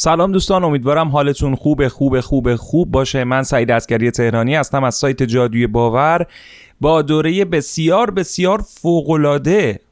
سلام دوستان، امیدوارم حالتون خوب باشه. من سعید عسگری تهرانی هستم از سایت جادوی باور با دوره بسیار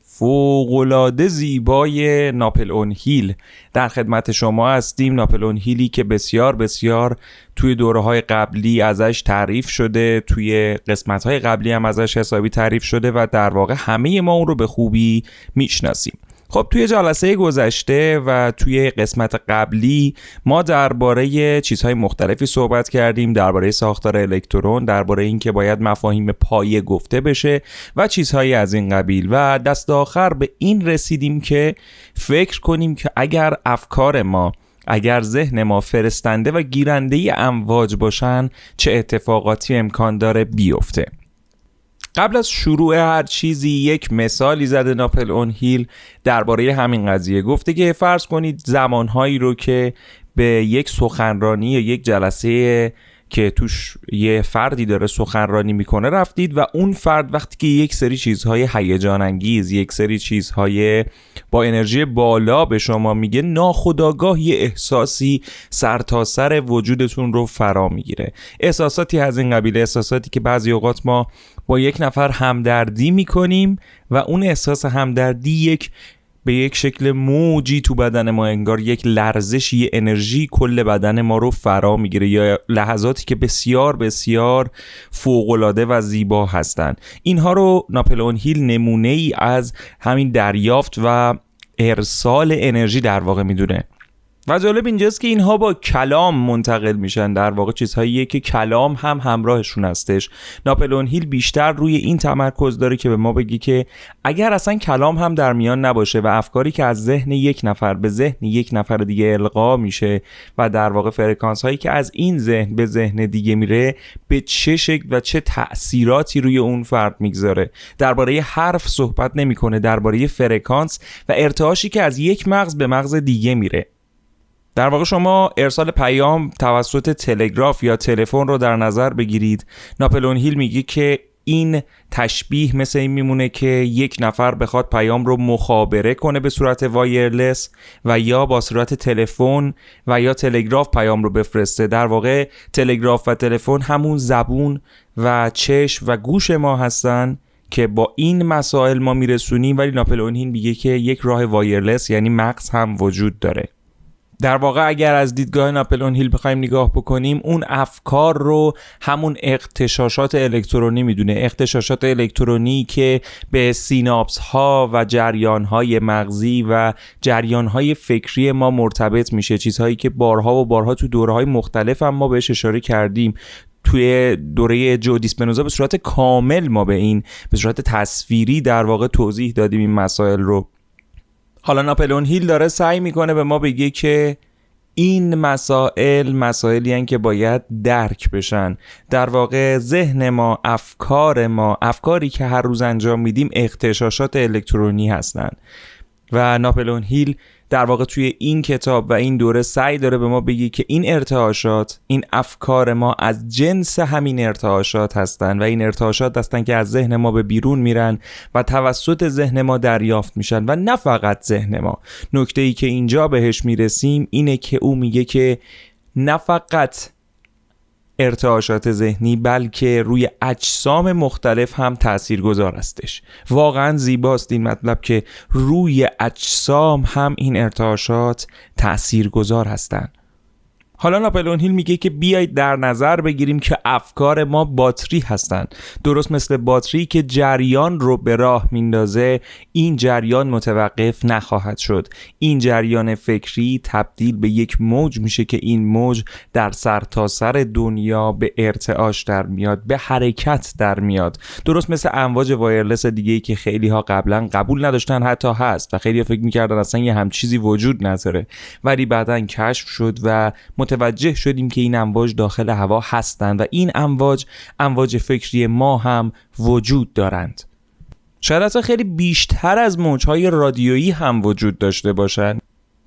فوق‌العاده زیبای ناپلئون هیل در خدمت شما هستیم. ناپلئون هیلی که بسیار توی دوره‌های قبلی ازش تعریف شده، توی قسمت‌های قبلی هم ازش حسابی تعریف شده و در واقع همه ما اون رو به خوبی میشناسیم. خب توی جلسه گذشته و توی قسمت قبلی ما درباره چیزهای مختلفی صحبت کردیم، درباره ساختار الکترون، درباره اینکه باید مفاهیم پایه گفته بشه و چیزهایی از این قبیل و دست آخر به این رسیدیم که فکر کنیم که اگر افکار ما، اگر ذهن ما فرستنده و گیرنده امواج باشن چه اتفاقاتی امکان داره بیفته. قبل از شروع هر چیزی یک مثالی زده ناپلئون هیل درباره همین قضیه. گفته که فرض کنید زمانهایی رو که به یک سخنرانی یا یک جلسه که توش یه فردی داره سخنرانی میکنه رفتید و اون فرد وقتی که یک سری چیزهای هیجان انگیز، یک سری چیزهای با انرژی بالا به شما میگه، ناخودآگاه یه احساسی سرتاسر وجودتون رو فرا میگیره. احساساتی از این قبیل، احساساتی که بعضی اوقات ما با یک نفر همدردی میکنیم و اون احساس همدردی به یک شکل موجی تو بدن ما، انگار یک لرزش، یه انرژی کل بدن ما رو فرا میگیره، یا لحظاتی که بسیار فوق‌العاده و زیبا هستن. اینها رو ناپلئون هیل نمونه ای از همین دریافت و ارسال انرژی در واقع میدونه. و جالب اینجاست که اینها با کلام منتقل میشن، در واقع چیزهاییه که کلام هم همراهشون هستش. ناپلئون هیل بیشتر روی این تمرکز داره که به ما بگی که اگر اصلا کلام هم در میان نباشه و افکاری که از ذهن یک نفر به ذهن یک نفر دیگه القا میشه و در واقع فرکانس هایی که از این ذهن به ذهن دیگه میره به چه شکل و چه تأثیراتی روی اون فرد میگذاره. درباره حرف صحبت نمیکنه، درباره فرکانس و ارتعاشی که از یک مغز به مغز دیگه میره. در واقع شما ارسال پیام توسط تلگراف یا تلفن رو در نظر بگیرید. ناپلئون هیل میگه که این تشبیه مثل این میمونه که یک نفر بخواد پیام رو مخابره کنه به صورت وایرلس و یا با صورت تلفن و یا تلگراف پیام رو بفرسته. در واقع تلگراف و تلفن همون زبون و چشم و گوش ما هستن که با این مسائل ما میرسونیم، ولی ناپلئون هیل میگه که یک راه وایرلس یعنی مغز هم وجود داره. در واقع اگر از دیدگاه ناپلئون هیل بخوایم نگاه بکنیم، اون افکار رو همون اغتشاشات الکترونی میدونه، اغتشاشات الکترونی که به سیناپس ها و جریان های مغزی و جریان های فکری ما مرتبط میشه، چیزهایی که بارها تو دوره های مختلف هم ما بهش اشاره کردیم. توی دوره جو دیسپنوزا به صورت کامل ما به صورت تصویری در واقع توضیح دادیم این مسائل رو. حالا ناپلئون هیل داره سعی میکنه به ما بگه که این مسائلی هستن که باید درک بشن. در واقع ذهن ما، افکاری که هر روز انجام میدیم اغتشاشات الکترونی هستن و ناپلئون هیل در واقع توی این کتاب و این دوره سعی داره به ما بگه که این ارتعاشات، این افکار ما از جنس همین ارتعاشات هستن و این ارتعاشات هستن که از ذهن ما به بیرون میرن و توسط ذهن ما دریافت میشن و نه فقط ذهن ما. نکته‌ای که اینجا بهش میرسیم اینه که او میگه که نه فقط ارتعاشات ذهنی بلکه روی اجسام مختلف هم تاثیرگذار هستش. واقعا زیباست این مطلب که روی اجسام هم این ارتعاشات تاثیرگذار هستند. حالا ناپلئون هیل میگه که بیایید در نظر بگیریم که افکار ما باتری هستند. درست مثل باتری که جریان رو به راه میندازه، این جریان متوقف نخواهد شد. این جریان فکری تبدیل به یک موج میشه که این موج در سرتاسر دنیا به ارتعاش در میاد، به حرکت در میاد. درست مثل امواج وایرلس دیگه‌ای که خیلی ها قبلا قبول نداشتن، حتی هست و خیلی ها فکر میکردن اصلا یه هم چیزی وجود نداره، ولی بعدن کشف شد و متوجه شدیم که این امواج داخل هوا هستند و این امواج فکری ما هم وجود دارند. شاید اصلا خیلی بیشتر از موجهای رادیویی هم وجود داشته باشند.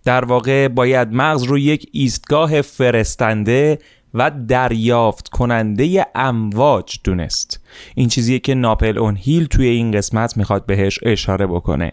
در واقع باید مغز رو یک ایستگاه فرستنده و دریافت کننده امواج دونست. این چیزیه که ناپلئون هیل توی این قسمت میخواد بهش اشاره بکنه.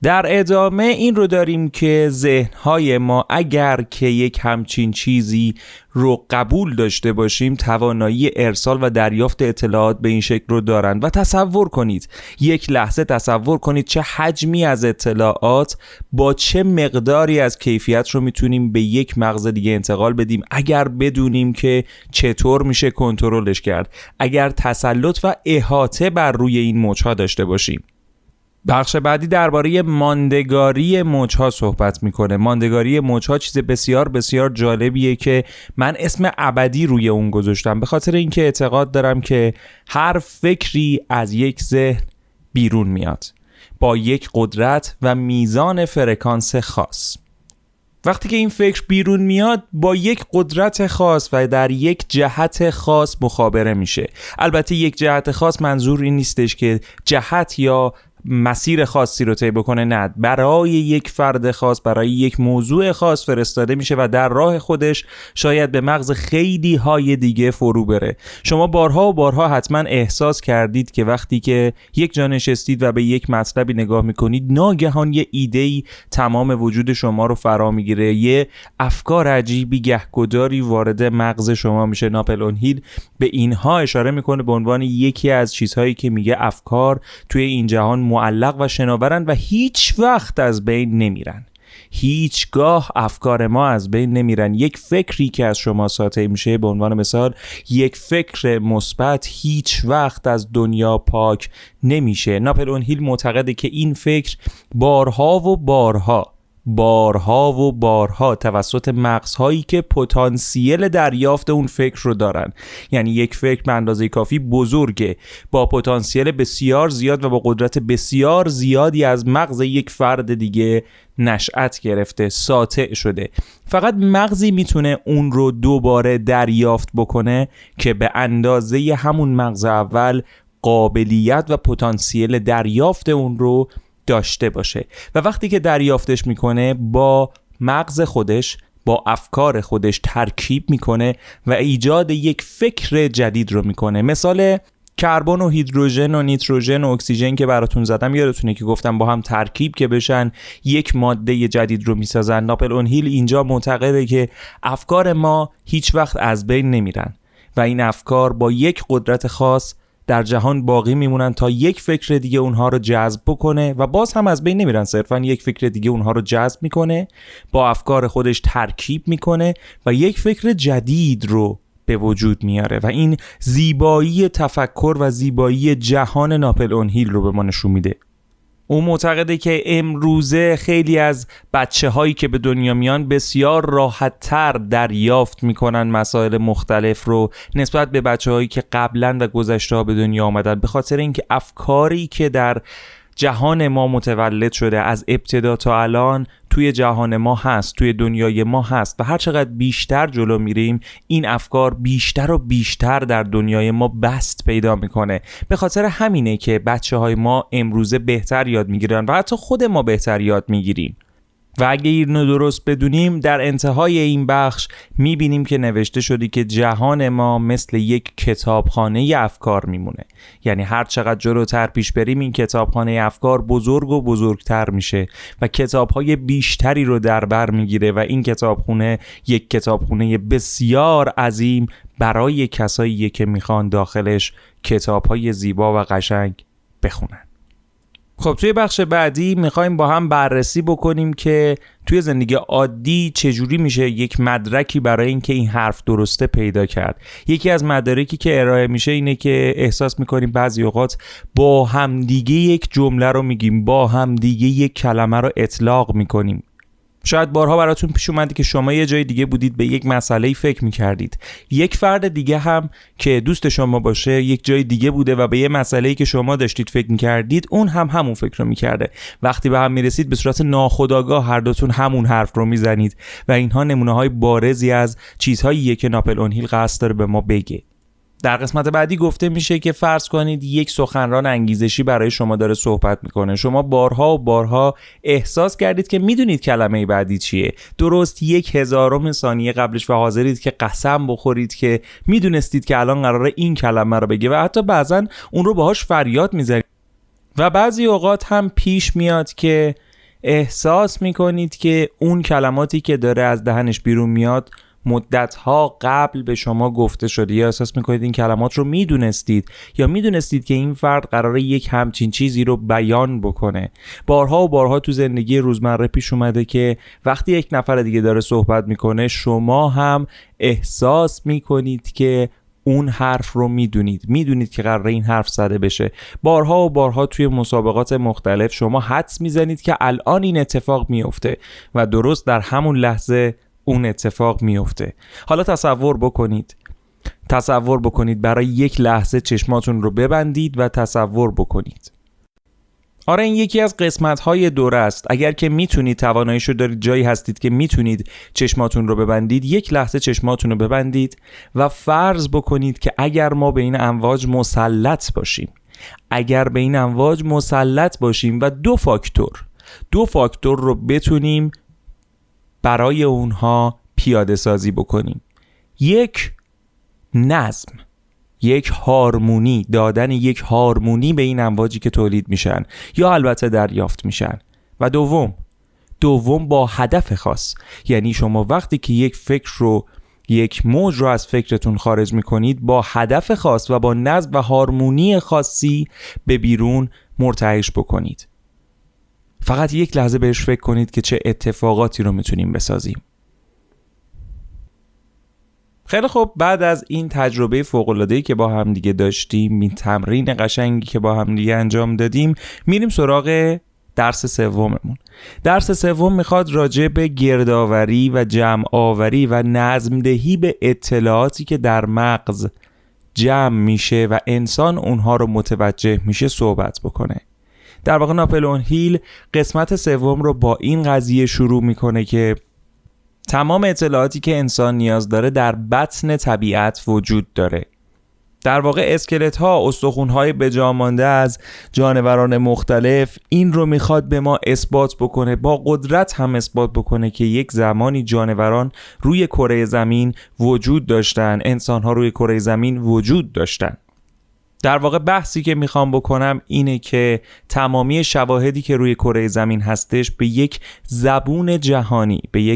در ادامه این رو داریم که ذهن‌های ما اگر که یک همچین چیزی رو قبول داشته باشیم توانایی ارسال و دریافت اطلاعات به این شکل رو دارن و تصور کنید، یک لحظه تصور کنید چه حجمی از اطلاعات با چه مقداری از کیفیت رو میتونیم به یک مغز دیگه انتقال بدیم اگر بدونیم که چطور میشه کنترلش کرد، اگر تسلط و احاطه بر روی این موج‌ها داشته باشیم. بخش بعدی درباره ماندگاری موج‌ها صحبت میکنه. ماندگاری موج‌ها چیز بسیار بسیار جالبیه که من اسم ابدی روی اون گذاشتم به خاطر اینکه اعتقاد دارم که هر فکری از یک ذهن بیرون میاد با یک قدرت و میزان فرکانس خاص. وقتی که این فکر بیرون میاد با یک قدرت خاص و در یک جهت خاص مخابره میشه. البته یک جهت خاص منظور این نیستش که جهت یا مسیر خاصی رو طی بکنه، نه، برای یک فرد خاص، برای یک موضوع خاص فرستاده میشه و در راه خودش شاید به مغز خیلی های دیگه فرو بره. شما بارها و بارها حتما احساس کردید که وقتی که یک جا نشستید و به یک مطلبی نگاه میکنید ناگهان یه ایده‌ای تمام وجود شما رو فرا میگیره، یه افکار عجیبی گهگداری وارد مغز شما میشه. ناپلئون هیل به اینها اشاره میکنه به عنوان یکی از چیزهایی که میگه افکار توی این جهان معلق و شناورن و هیچ وقت از بین نمیرن. هیچگاه افکار ما از بین نمیرن. یک فکری که از شما ساطع میشه، به عنوان مثال یک فکر مثبت، هیچ وقت از دنیا پاک نمیشه. ناپلئون هیل معتقده که این فکر بارها و بارها توسط مغزهایی که پتانسیل دریافت اون فکر رو دارن، یعنی یک فکر به اندازه کافی بزرگه با پتانسیل بسیار زیاد و با قدرت بسیار زیادی از مغز یک فرد دیگه نشأت گرفته، ساطع شده. فقط مغزی میتونه اون رو دوباره دریافت بکنه که به اندازه همون مغز اول قابلیت و پتانسیل دریافت اون رو داشته باشه و وقتی که دریافتش میکنه با مغز خودش، با افکار خودش ترکیب میکنه و ایجاد یک فکر جدید رو میکنه. مثال کربن و هیدروژن و نیتروژن و اکسیژن که براتون زدم یادتونه که گفتم با هم ترکیب که بشن یک ماده جدید رو میسازن. ناپلئون هیل اینجا معتقده که افکار ما هیچ وقت از بین نمیرن و این افکار با یک قدرت خاص در جهان باقی میمونن تا یک فکر دیگه اونها رو جذب بکنه و باز هم از بین نمیرن، صرفا یک فکر دیگه اونها رو جذب میکنه، با افکار خودش ترکیب میکنه و یک فکر جدید رو به وجود میاره و این زیبایی تفکر و زیبایی جهان ناپلئون هیل رو به ما نشون میده. او معتقده که امروزه خیلی از بچه هایی که به دنیا میان بسیار راحت تر دریافت میکنن مسائل مختلف رو نسبت به بچه هایی که قبلا و گذشته ها به دنیا آمدن، به خاطر اینکه افکاری که در جهان ما متولد شده از ابتدا تا الان توی جهان ما هست، توی دنیای ما هست و هر چقدر بیشتر جلو میریم این افکار بیشتر و بیشتر در دنیای ما بست پیدا میکنه. به خاطر همینه که بچه های ما امروزه بهتر یاد میگیرن و حتی خود ما بهتر یاد میگیریم. و اگه اینو درست بدونیم در انتهای این بخش میبینیم که نوشته شده که جهان ما مثل یک کتابخانه افکار میمونه، یعنی هر چقدر جلوتر پیش بریم این کتابخانه افکار بزرگ و بزرگتر میشه و کتابهای بیشتری رو در بر میگیره و این کتابخونه یک کتابخونه بسیار عظیم برای کساییه که میخوان داخلش کتابهای زیبا و قشنگ بخونن. خب توی بخش بعدی میخوایم با هم بررسی بکنیم که توی زندگی عادی چجوری میشه یک مدرکی برای اینکه این حرف درسته پیدا کرد. یکی از مدارکی که ارائه میشه اینه که احساس میکنیم بعضی اوقات با همدیگه یک جمله رو میگیم، با همدیگه یک کلمه رو اطلاق میکنیم. شاید بارها براتون پیش اومده که شما یه جای دیگه بودید به یک مسئله فکر میکردید، یک فرد دیگه هم که دوست شما باشه یک جای دیگه بوده و به یه مسئله‌ای که شما داشتید فکر میکردید اون هم همون فکر رو میکرده. وقتی به هم میرسید به صورت ناخودآگاه هر دوتون همون حرف رو میزنید و اینها نمونه‌های بارزی از چیزهاییه که ناپلئون هیل قصد داره به ما بگه. در قسمت بعدی گفته میشه که فرض کنید یک سخنران انگیزشی برای شما داره صحبت میکنه. شما بارها و بارها احساس کردید که میدونید کلمه بعدی چیه، درست 1/1000 ثانیه قبلش و حاضرید که قسم بخورید که میدونستید که الان قراره این کلمه رو بگه و حتی بعضن اون رو باهاش فریاد میزنید. و بعضی اوقات هم پیش میاد که احساس میکنید که اون کلماتی که داره از دهنش بیرون میاد مدتها قبل به شما گفته شده، یا احساس میکنید این کلمات رو میدونستید یا میدونستید که این فرد قراره یک همچین چیزی رو بیان بکنه. بارها و بارها تو زندگی روزمره پیش اومده که وقتی یک نفر دیگه داره صحبت میکنه شما هم احساس میکنید که اون حرف رو میدونید که قراره این حرف زده بشه. بارها و بارها توی مسابقات مختلف شما حدس میزنید که الان این اتفاق میفته و درست در همون لحظه اون اتفاق میفته. حالا تصور بکنید برای یک لحظه چشماتون رو ببندید و تصور بکنید. آره این یکی از قسمت‌های دوره است. اگر که میتونید، تواناییشو دارید، جایی هستید که میتونید چشماتون رو ببندید، یک لحظه چشماتون رو ببندید و فرض بکنید که اگر ما به این امواج مسلط باشیم و دو فاکتور رو بتونیم برای اونها پیاده سازی بکنیم. یک، نظم، یک هارمونی، دادن یک هارمونی به این امواجی که تولید میشن یا البته دریافت میشن. و دوم با هدف خاص. یعنی شما وقتی که یک فکر رو، یک موج رو از فکرتون خارج میکنید با هدف خاص و با نظم و هارمونی خاصی به بیرون مرتعش بکنید. فقط یک لحظه بهش فکر کنید که چه اتفاقاتی رو میتونیم بسازیم. خیلی خوب، بعد از این تجربه فوق‌العاده‌ای که با هم دیگه داشتیم، این تمرین قشنگی که با هم دیگه انجام دادیم، میریم سراغ درس سوممون. درس سوم میخواد راجع به گردآوری و جمع‌آوری و نظم‌دهی به اطلاعاتی که در مغز جمع میشه و انسان اونها رو متوجه میشه صحبت بکنه. در واقع ناپلئون هیل قسمت سوم رو با این قضیه شروع میکنه که تمام اطلاعاتی که انسان نیاز داره در بطن طبیعت وجود داره. در واقع اسکلت ها، استخوان های بجا مانده از جانوران مختلف این رو میخواد به ما اثبات بکنه، با قدرت هم اثبات بکنه که یک زمانی جانوران روی کره زمین وجود داشتن، انسان ها روی کره زمین وجود داشتن. در واقع بحثی که میخوام بکنم اینه که تمامی شواهدی که روی کره زمین هستش به یک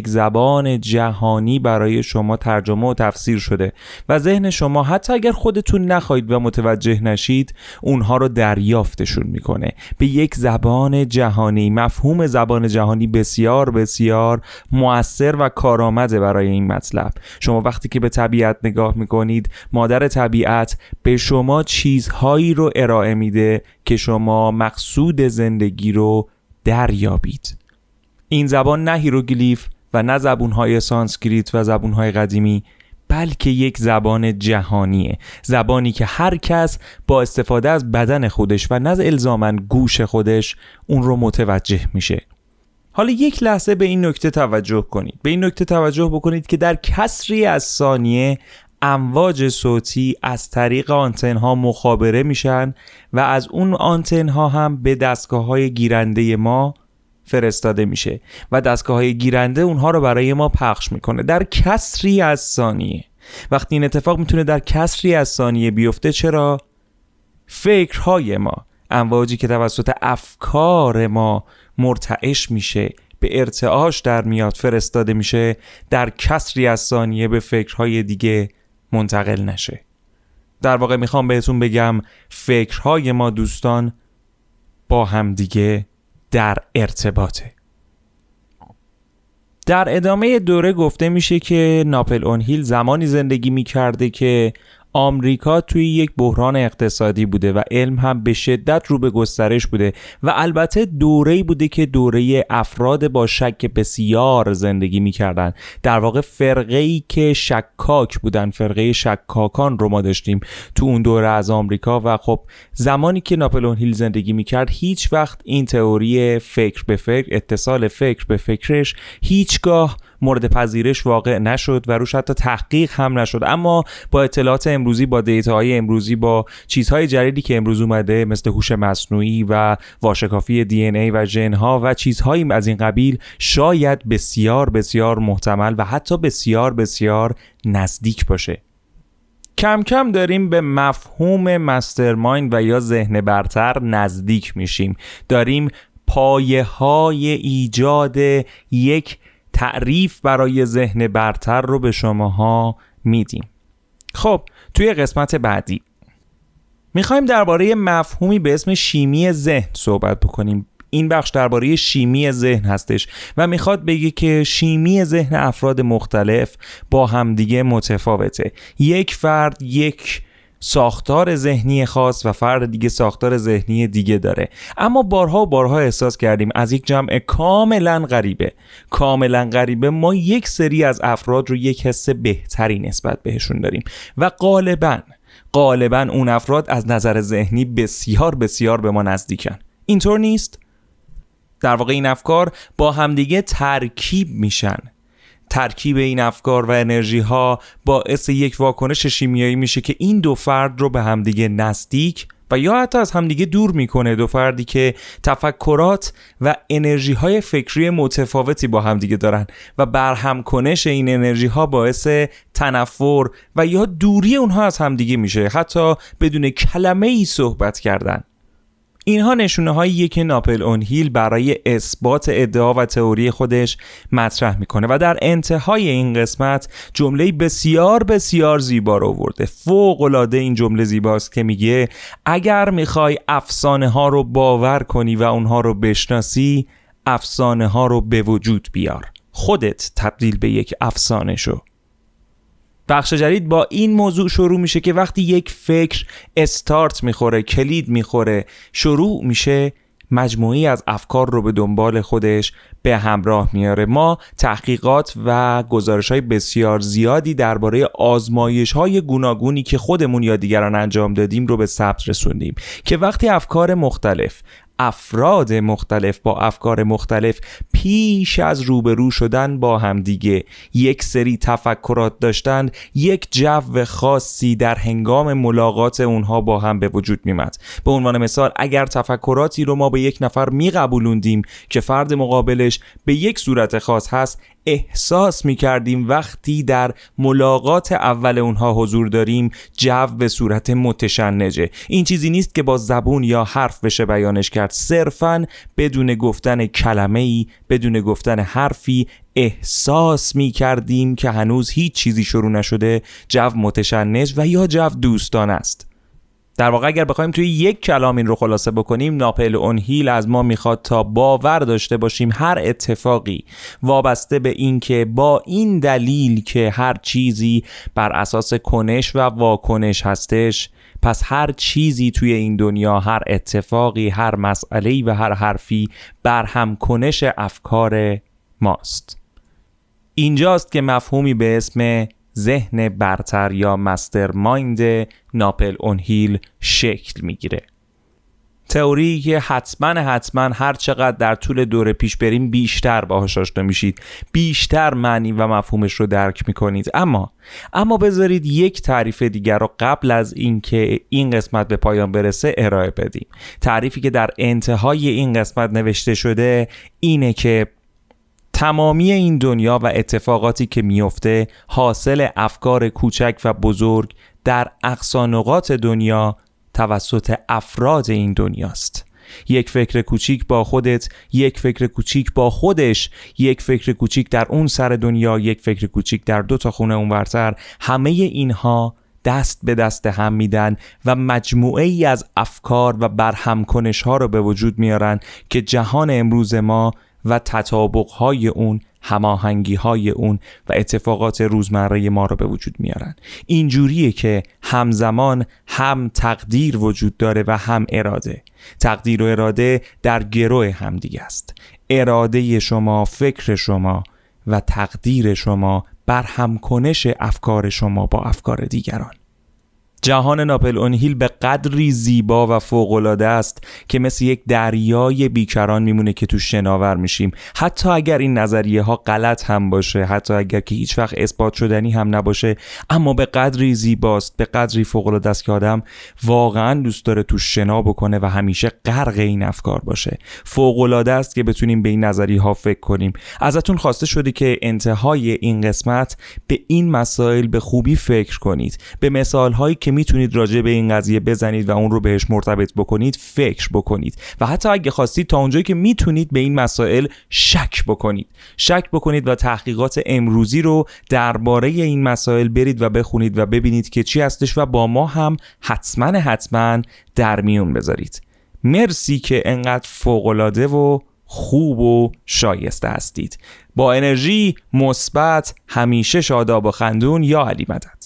زبان جهانی برای شما ترجمه و تفسیر شده و ذهن شما حتی اگر خودتون نخواهید و متوجه نشید اونها رو دریافتشون میکنه به یک زبان جهانی. مفهوم زبان جهانی بسیار بسیار مؤثر و کارآمده برای این مطلب. شما وقتی که به طبیعت نگاه میکنید، مادر طبیعت به شما چیزهایی رو ارائه میده که شما مقصود زندگی رو دریابید. این زبان نه هیروگلیف و نه زبانهای سانسکریت و زبانهای قدیمی، بلکه یک زبان جهانیه. زبانی که هر کس با استفاده از بدن خودش و نه الزاماً گوش خودش اون رو متوجه میشه. حالا یک لحظه به این نکته توجه کنید. به این نکته توجه بکنید که در کسری از ثانیه امواج صوتی از طریق آنتن‌ها مخابره میشن و از اون آنتن‌ها هم به دستگاه‌های گیرنده ما فرستاده میشه و دستگاه‌های گیرنده اونها رو برای ما پخش میکنه در کسری از ثانیه. وقتی این اتفاق میتونه در کسری از ثانیه بیفته، چرا؟ فکرهای ما، امواجی که توسط افکار ما مرتعش میشه، به ارتعاش در میاد، فرستاده میشه، در کسری از ثانیه به فکرهای دیگه منتقل نشه. در واقع میخوام بهتون بگم فکرهای ما دوستان با هم دیگه در ارتباطه. در ادامه دوره گفته میشه که ناپلئون هیل زمانی زندگی میکرده که آمریکا توی یک بحران اقتصادی بوده و علم هم به شدت رو به گسترش بوده و البته دوره‌ای بوده که دوره افراد با شک بسیار زندگی می‌کردن. در واقع فرقه‌ای که شکاک بودن، فرقه شکاکان رو ما داشتیم تو اون دوره از آمریکا. و خب زمانی که ناپلئون هیل زندگی می‌کرد هیچ وقت این تئوری فکر به فکر، اتصال فکر به فکرش هیچگاه مورد پذیرش واقع نشد و روش حتی تحقیق هم نشد. اما با اطلاعات امروزی، با دیتاهای امروزی، با چیزهای جدیدی که امروز اومده مثل هوش مصنوعی و واشکافی دی ان ای و ژن‌ها و چیزهایی از این قبیل، شاید بسیار بسیار محتمل و حتی بسیار بسیار نزدیک باشه. کم کم داریم به مفهوم مسترمایند و یا ذهن برتر نزدیک میشیم. داریم پایه‌های ایجاد یک تعریف برای ذهن برتر رو به شماها میدیم. خب توی قسمت بعدی میخوایم درباره مفهومی به اسم شیمی ذهن صحبت بکنیم. این بخش درباره شیمی ذهن هستش و میخواد بگه که شیمی ذهن افراد مختلف با همدیگه متفاوته. یک فرد یک ساختار ذهنی خاص و فرد دیگه ساختار ذهنی دیگه داره، اما بارها و بارها احساس کردیم از یک جمع کاملا غریبه ما یک سری از افراد رو یک حس بهتری نسبت بهشون داریم و غالباً اون افراد از نظر ذهنی بسیار بسیار به ما نزدیکن. اینطور نیست؟ در واقع این افکار با همدیگه ترکیب میشن. ترکیب این افکار و انرژی ها باعث یک واکنش شیمیایی میشه که این دو فرد رو به همدیگه نزدیک و یا حتی از همدیگه دور میکنه. دو فردی که تفکرات و انرژی های فکری متفاوتی با همدیگه دارن و برهم کنش این انرژی ها باعث تنفر و یا دوری اونها از همدیگه میشه، حتی بدون کلمه ای صحبت کردن. اینها نشونه هاییه که ناپلئون هیل برای اثبات ادعا و تئوری خودش مطرح میکنه و در انتهای این قسمت جمله بسیار بسیار زیبا رو آورده. فوق العاده این جمله زیباست که میگه اگر میخوای افسانه ها رو باور کنی و اونها رو بشناسی، افسانه ها رو به وجود بیار. خودت تبدیل به یک افسانه شو. بخش جدید با این موضوع شروع میشه که وقتی یک فکر استارت میخوره، کلید میخوره، شروع میشه، مجموعی از افکار رو به دنبال خودش به همراه میاره. ما تحقیقات و گزارش‌های بسیار زیادی درباره آزمایش‌های گوناگونی که خودمون یا دیگران انجام دادیم رو به ثبت رسوندیم که وقتی افراد مختلف با افکار مختلف پیش از روبرو شدن با همدیگه یک سری تفکرات داشتند، یک جو خاصی در هنگام ملاقات اونها با هم به وجود میمد. به عنوان مثال اگر تفکراتی رو ما به یک نفر میقبولوندیم که فرد مقابلش به یک صورت خاص هست، احساس میکردیم وقتی در ملاقات اول اونها حضور داریم جو به صورت متشنجه. این چیزی نیست که با زبون یا حرف بشه بیانش کرد، صرفاً بدون گفتن کلمه‌ای، بدون گفتن حرفی احساس میکردیم که هنوز هیچ چیزی شروع نشده، جو متشنج و یا جو دوستانه است. در واقع اگر بخوایم توی یک کلام این رو خلاصه بکنیم، ناپلئون هیل از ما میخواد تا باور داشته باشیم هر اتفاقی وابسته به این که با این دلیل که هر چیزی بر اساس کنش و واکنش هستش، پس هر چیزی توی این دنیا، هر اتفاقی، هر مسئله‌ای و هر حرفی برهم کنش افکار ماست. اینجاست که مفهومی به اسم ذهن برتر یا مسترمایند ناپلئون هیل شکل میگیره. تئوری که حتما هر چقدر در طول دوره پیش بریم بیشتر باهاش آشنا میشید، بیشتر معنی و مفهومش رو درک میکنید. اما بذارید یک تعریف دیگر رو قبل از اینکه این قسمت به پایان برسه ارائه بدیم. تعریفی که در انتهای این قسمت نوشته شده اینه که تمامی این دنیا و اتفاقاتی که میفته حاصل افکار کوچک و بزرگ در اقصا نقاط دنیا توسط افراد این دنیاست. یک فکر کوچیک با خودت، یک فکر کوچیک با خودش، یک فکر کوچیک در اون سر دنیا، یک فکر کوچیک در 2 تا خونه اونورتر، همه اینها دست به دست هم میدن و مجموعه ای از افکار و برهم کنش ها رو به وجود میارن که جهان امروز ما و تطابق‌های اون، هماهنگی‌های اون و اتفاقات روزمره ما رو به وجود میارن. اینجوریه که همزمان هم تقدیر وجود داره و هم اراده. تقدیر و اراده در گروه هم دیگه است. اراده شما، فکر شما و تقدیر شما برهم کنش افکار شما با افکار دیگران. جهان ناپلئون هیل به قدری زیبا و فوق‌العاده است که مثل یک دریای بیکران میمونه که تو شناور میشیم. حتی اگر این نظریه ها غلط هم باشه، حتی اگر که هیچ وقت اثبات شدنی هم نباشه، اما به قدری زیباست، به قدری فوق‌العاده است که آدم واقعا دوست داره تو شنا بکنه و همیشه غرق این افکار باشه. فوق‌العاده است که بتونیم به این نظریه ها فکر کنیم. ازتون خواسته شده که انتهای این قسمت به این مسائل به خوبی فکر کنید، به مثال هایی که میتونید راجع به این قضیه بزنید و اون رو بهش مرتبط بکنید فکر بکنید و حتی اگه خواستید تا اونجایی که میتونید به این مسائل شک بکنید و تحقیقات امروزی رو درباره این مسائل برید و بخونید و ببینید که چی هستش و با ما هم حتما در میون بذارید. مرسی که انقدر فوق‌العاده و خوب و شایسته هستید. با انرژی مثبت، همیشه شاداب و خندون. یا علی مدد.